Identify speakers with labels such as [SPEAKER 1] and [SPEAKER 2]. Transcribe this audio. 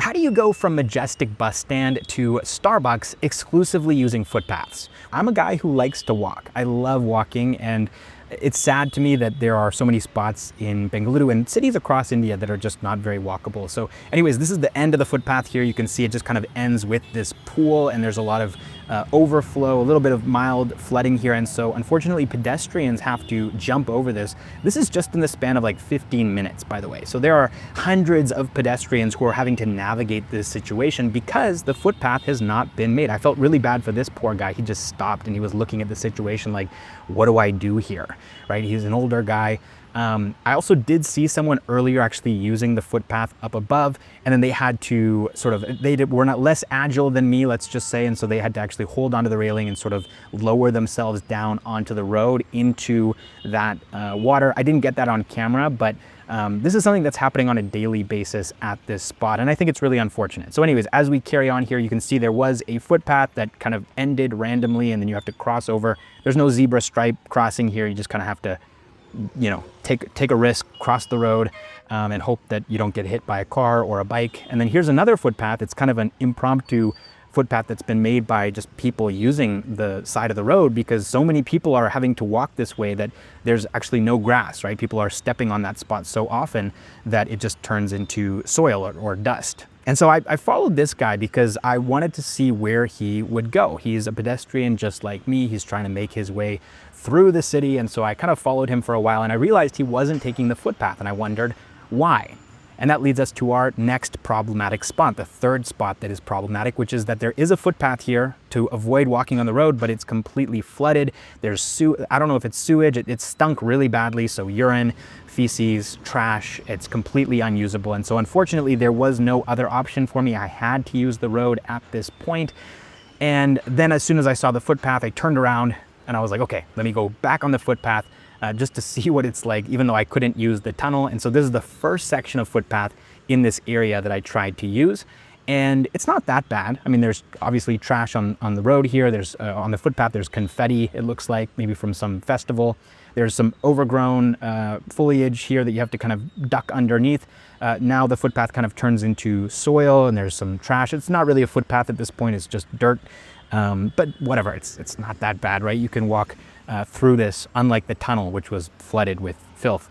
[SPEAKER 1] how do you go from Majestic bus stand to Starbucks exclusively using footpaths? I'm a guy who likes to walk. I love walking, and it's sad to me that there are so many spots in Bengaluru and cities across India that are just not very walkable. So anyways, this is the end of the footpath here. You can see it just kind of ends with this pool, and there's a lot of overflow, a little bit of mild flooding here. And so unfortunately, pedestrians have to jump over this. This is just in the span of like 15 minutes, by the way. So there are hundreds of pedestrians who are having to navigate this situation because the footpath has not been made. I felt really bad for this poor guy. He just stopped and he was looking at the situation like, what do I do here? Right? He's an older guy. I also did see someone earlier actually using the footpath up above, and then they had to sort of, were not less agile than me, let's just say, and so they had to actually hold onto the railing and sort of lower themselves down onto the road into that water. I didn't get that on camera, but this is something that's happening on a daily basis at this spot, and I think it's really unfortunate. So anyways, as we carry on here, you can see there was a footpath that kind of ended randomly, and then you have to cross over. There's no zebra stripe crossing here. You just kind of have to, you know, take a risk, cross the road, and hope that you don't get hit by a car or a bike. And then here's another footpath. It's kind of an impromptu footpath that's been made by just people using the side of the road because so many people are having to walk this way that there's actually no grass, right? People are stepping on that spot so often that it just turns into soil or dust. And so I followed this guy because I wanted to see where he would go. He's a pedestrian just like me. He's trying to make his way through the city. And so I kind of followed him for a while, and I realized he wasn't taking the footpath, and I wondered why. And that leads us to our next problematic spot, the third spot that is problematic, which is that there is a footpath here to avoid walking on the road, but it's completely flooded. There's I don't know if it's sewage, it stunk really badly. So urine, feces, trash, it's completely unusable. And so unfortunately, there was no other option for me. I had to use the road at this point. And then as soon as I saw the footpath, I turned around and I was like, okay, let me go back on the footpath just to see what it's like, even though I couldn't use the tunnel. And so this is the first section of footpath in this area that I tried to use. And it's not that bad. I mean, there's obviously trash on the road here. There's on the footpath, there's confetti, it looks like, maybe from some festival. There's some overgrown foliage here that you have to kind of duck underneath. Now the footpath kind of turns into soil, and there's some trash. It's not really a footpath at this point, it's just dirt. But whatever, it's not that bad, right? You can walk through this, unlike the tunnel, which was flooded with filth.